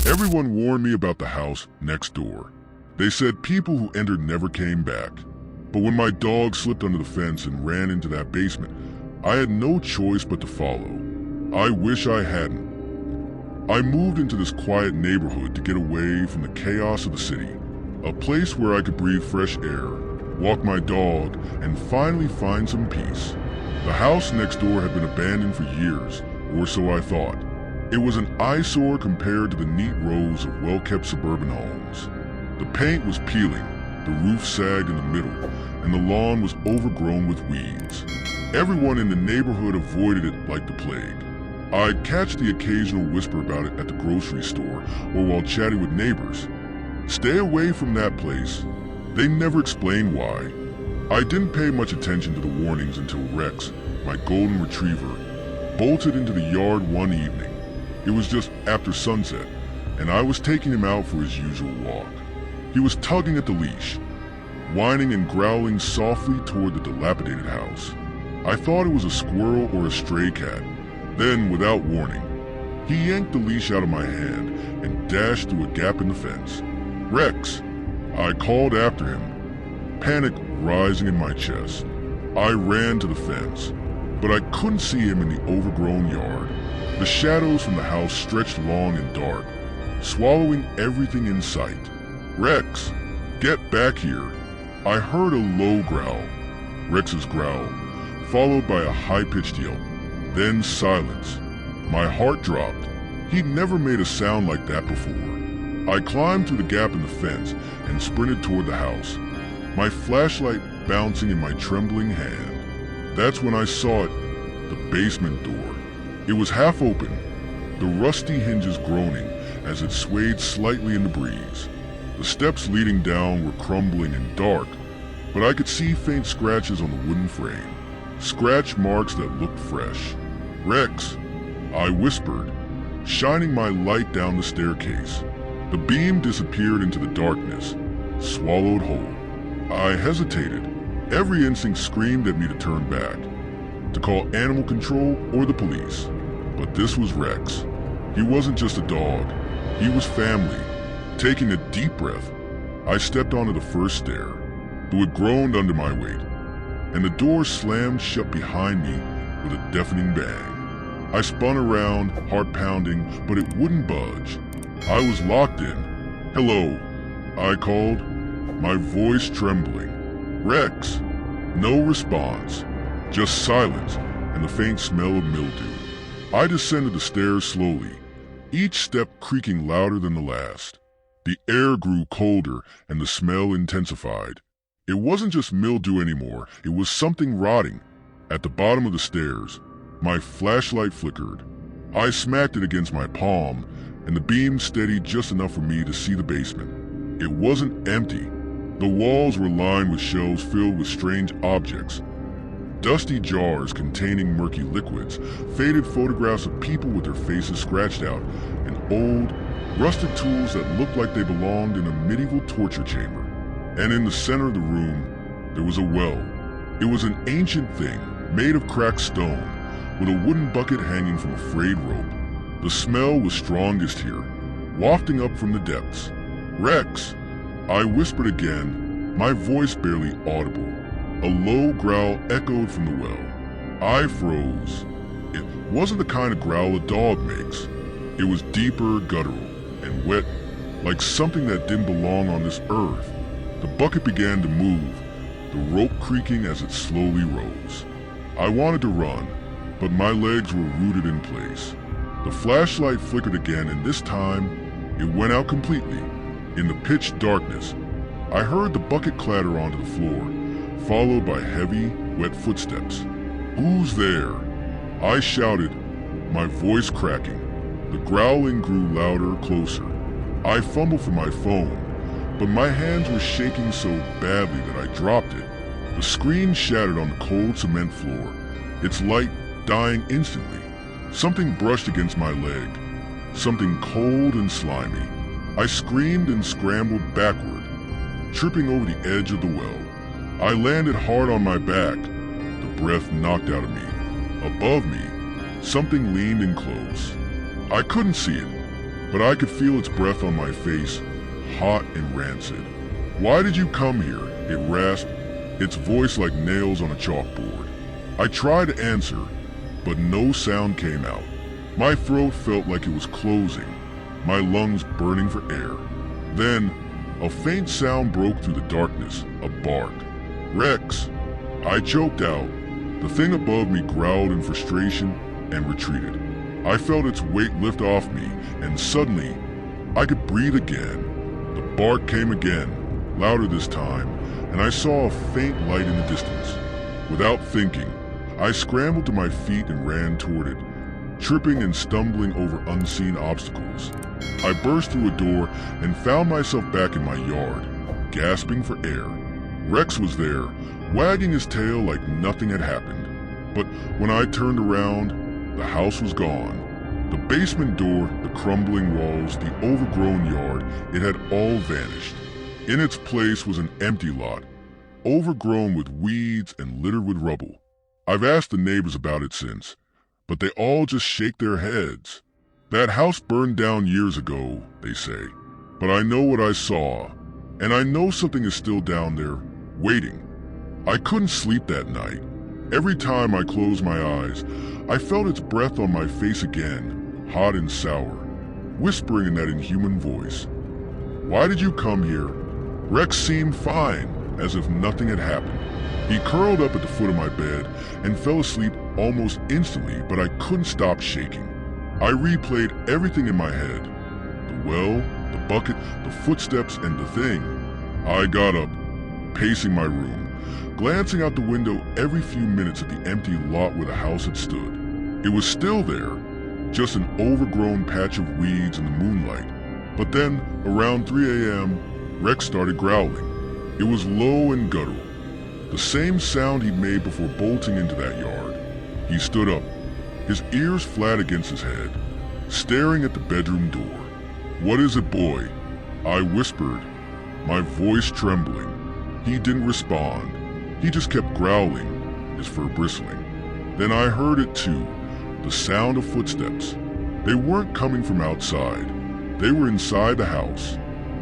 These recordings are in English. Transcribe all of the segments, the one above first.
Everyone warned me about the house next door. They said people who entered never came back. But when my dog slipped under the fence and ran into that basement, I had no choice but to follow. I wish I hadn't. I moved into this quiet neighborhood to get away from the chaos of the city, a place where I could breathe fresh air, walk my dog, and finally find some peace. The house next door had been abandoned for years, or so I thought. It was an eyesore compared to the neat rows of well-kept suburban homes. The paint was peeling, the roof sagged in the middle, and the lawn was overgrown with weeds. Everyone in the neighborhood avoided it like the plague. I'd catch the occasional whisper about it at the grocery store or while chatting with neighbors. Stay away from that place. They never explained why. I didn't pay much attention to the warnings until Rex, my golden retriever, bolted into the yard one evening. It was just after sunset, and I was taking him out for his usual walk. He was tugging at the leash, whining and growling softly toward the dilapidated house. I thought it was a squirrel or a stray cat. Then, without warning, he yanked the leash out of my hand and dashed through a gap in the fence. "Rex!" I called after him, panic rising in my chest. I ran to the fence, but I couldn't see him in the overgrown yard. The shadows from the house stretched long and dark, swallowing everything in sight. "Rex, get back here!" I heard a low growl, Rex's growl, followed by a high-pitched yelp. Then silence. My heart dropped. He'd never made a sound like that before. I climbed through the gap in the fence and sprinted toward the house, my flashlight bouncing in my trembling hand. That's when I saw it, the basement door. It was half open, the rusty hinges groaning as it swayed slightly in the breeze. The steps leading down were crumbling and dark, but I could see faint scratches on the wooden frame, scratch marks that looked fresh. "Rex," I whispered, shining my light down the staircase. The beam disappeared into the darkness, swallowed whole. I hesitated. Every instinct screamed at me to turn back, to call animal control or the police. But this was Rex. He wasn't just a dog. He was family. Taking a deep breath, I stepped onto the first stair, though it groaned under my weight, and the door slammed shut behind me with a deafening bang. I spun around, heart pounding, but it wouldn't budge. I was locked in. "Hello," I called, my voice trembling. "Rex." No response, just silence and the faint smell of mildew. I descended the stairs slowly, each step creaking louder than the last. The air grew colder and the smell intensified. It wasn't just mildew anymore, it was something rotting. At the bottom of the stairs, my flashlight flickered. I smacked it against my palm, and the beam steadied just enough for me to see the basement. It wasn't empty. The walls were lined with shelves filled with strange objects. Dusty jars containing murky liquids, faded photographs of people with their faces scratched out, and old, rusted tools that looked like they belonged in a medieval torture chamber. And in the center of the room, there was a well. It was an ancient thing, made of cracked stone, with a wooden bucket hanging from a frayed rope. The smell was strongest here, wafting up from the depths. "Rex," I whispered again, my voice barely audible. A low growl echoed from the well. I froze. It wasn't the kind of growl a dog makes. It was deeper, guttural, and wet, like something that didn't belong on this earth. The bucket began to move, the rope creaking as it slowly rose. I wanted to run, but my legs were rooted in place. The flashlight flickered again, and this time, it went out completely. In the pitch darkness, I heard the bucket clatter onto the floor, followed by heavy, wet footsteps. "Who's there?" I shouted, my voice cracking. The growling grew louder, closer. I fumbled for my phone, but my hands were shaking so badly that I dropped it. The screen shattered on the cold cement floor, its light dying instantly. Something brushed against my leg, something cold and slimy. I screamed and scrambled backward, tripping over the edge of the well. I landed hard on my back, the breath knocked out of me. Above me, something leaned in close. I couldn't see it, but I could feel its breath on my face, hot and rancid. "Why did you come here?" it rasped, its voice like nails on a chalkboard. I tried to answer, but no sound came out. My throat felt like it was closing, my lungs burning for air. Then, a faint sound broke through the darkness, a bark. "Rex!" I choked out. The thing above me growled in frustration and retreated. I felt its weight lift off me, and suddenly, I could breathe again. The bark came again, louder this time, and I saw a faint light in the distance. Without thinking, I scrambled to my feet and ran toward it, tripping and stumbling over unseen obstacles. I burst through a door and found myself back in my yard, gasping for air. Rex was there, wagging his tail like nothing had happened. But when I turned around, the house was gone. The basement door, the crumbling walls, the overgrown yard, it had all vanished. In its place was an empty lot, overgrown with weeds and littered with rubble. I've asked the neighbors about it since, but they all just shake their heads. "That house burned down years ago," they say. But I know what I saw, and I know something is still down there, waiting. I couldn't sleep that night. Every time I closed my eyes, I felt its breath on my face again, hot and sour, whispering in that inhuman voice. "Why did you come here?" Rex seemed fine, as if nothing had happened. He curled up at the foot of my bed and fell asleep almost instantly, but I couldn't stop shaking. I replayed everything in my head. The well, the bucket, the footsteps, and the thing. I got up, pacing my room, glancing out the window every few minutes at the empty lot where the house had stood. It was still there, just an overgrown patch of weeds in the moonlight. But then, around 3 a.m., Rex started growling. It was low and guttural, the same sound he'd made before bolting into that yard. He stood up, his ears flat against his head, staring at the bedroom door. "What is it, boy?" I whispered, my voice trembling. He didn't respond. He just kept growling, his fur bristling. Then I heard it too, the sound of footsteps. They weren't coming from outside. They were inside the house.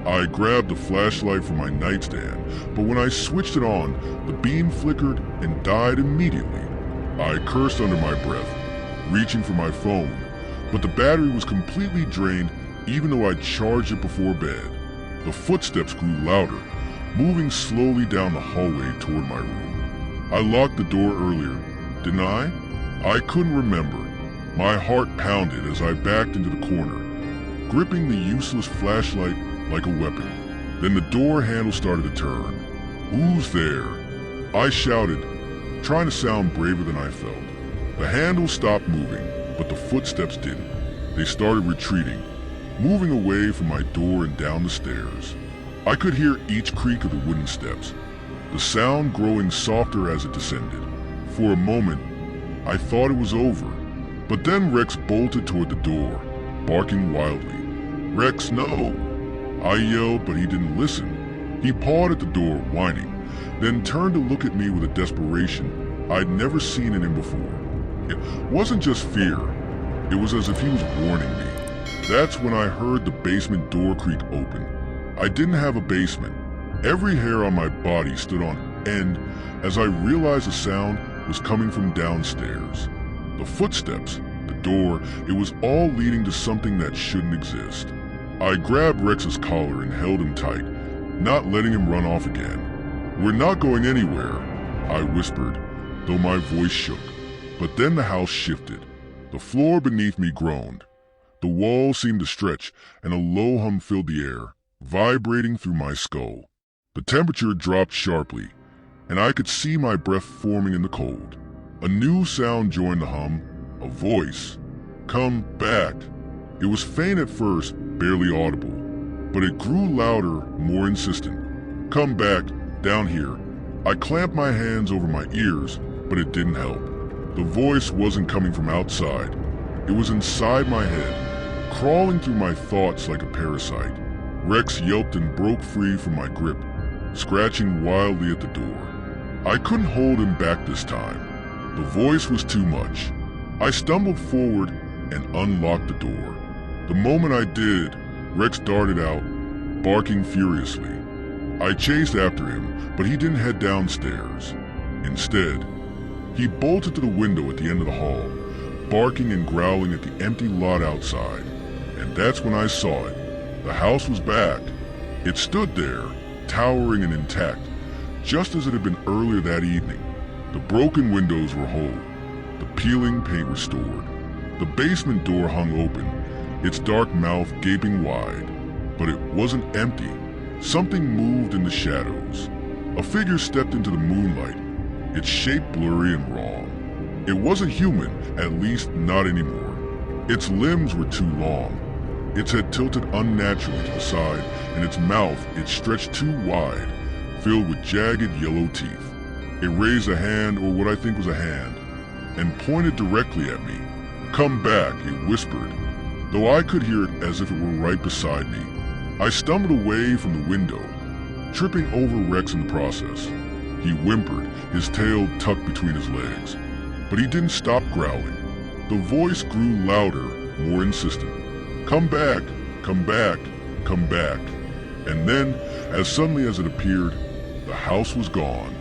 I grabbed the flashlight from my nightstand, but when I switched it on, the beam flickered and died immediately. I cursed under my breath, reaching for my phone, but the battery was completely drained even though I'd charged it before bed. The footsteps grew louder, moving slowly down the hallway toward my room. I locked the door earlier, didn't I? I couldn't remember. My heart pounded as I backed into the corner, gripping the useless flashlight like a weapon. Then the door handle started to turn. "Who's there?" I shouted, trying to sound braver than I felt. The handle stopped moving, but the footsteps didn't. They started retreating, moving away from my door and down the stairs. I could hear each creak of the wooden steps, the sound growing softer as it descended. For a moment, I thought it was over, but then Rex bolted toward the door, barking wildly. "Rex, no!" I yelled, but he didn't listen. He pawed at the door, whining, then turned to look at me with a desperation I'd never seen in him before. It wasn't just fear. It was as if he was warning me. That's when I heard the basement door creak open. I didn't have a basement. Every hair on my body stood on end as I realized the sound was coming from downstairs. The footsteps, the door, it was all leading to something that shouldn't exist. I grabbed Rex's collar and held him tight, not letting him run off again. "We're not going anywhere," I whispered, though my voice shook. But then the house shifted. The floor beneath me groaned. The walls seemed to stretch, and a low hum filled the air, vibrating through my skull. The temperature dropped sharply, and I could see my breath forming in the cold. A new sound joined the hum, a voice. "Come back." It was faint at first, barely audible, but it grew louder, more insistent. "Come back, down here." I clamped my hands over my ears, but it didn't help. The voice wasn't coming from outside. It was inside my head, crawling through my thoughts like a parasite. Rex yelped and broke free from my grip, scratching wildly at the door. I couldn't hold him back this time. The voice was too much. I stumbled forward and unlocked the door. The moment I did, Rex darted out, barking furiously. I chased after him, but he didn't head downstairs. Instead, he bolted to the window at the end of the hall, barking and growling at the empty lot outside. And that's when I saw it. The house was back. It stood there, towering and intact, just as it had been earlier that evening. The broken windows were whole, the peeling paint restored. The basement door hung open, its dark mouth gaping wide. But it wasn't empty. Something moved in the shadows. A figure stepped into the moonlight, its shape blurry and wrong. It wasn't human, at least not anymore. Its limbs were too long. Its head tilted unnaturally to the side, and its mouth, it stretched too wide, filled with jagged yellow teeth. It raised a hand, or what I think was a hand, and pointed directly at me. "Come back," it whispered, though I could hear it as if it were right beside me. I stumbled away from the window, tripping over Rex in the process. He whimpered, his tail tucked between his legs. But he didn't stop growling. The voice grew louder, more insistent. "Come back, come back, come back." And then, as suddenly as it appeared, the house was gone.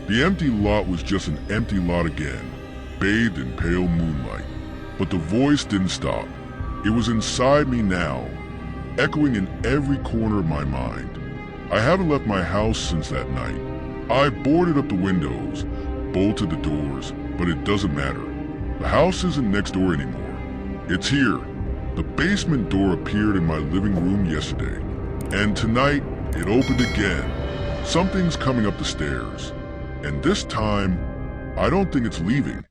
The empty lot was just an empty lot again, bathed in pale moonlight. But the voice didn't stop. It was inside me now, echoing in every corner of my mind. I haven't left my house since that night. I boarded up the windows, bolted the doors, but it doesn't matter. The house isn't next door anymore. It's here. The basement door appeared in my living room yesterday, and tonight it opened again. Something's coming up the stairs, and this time, I don't think it's leaving.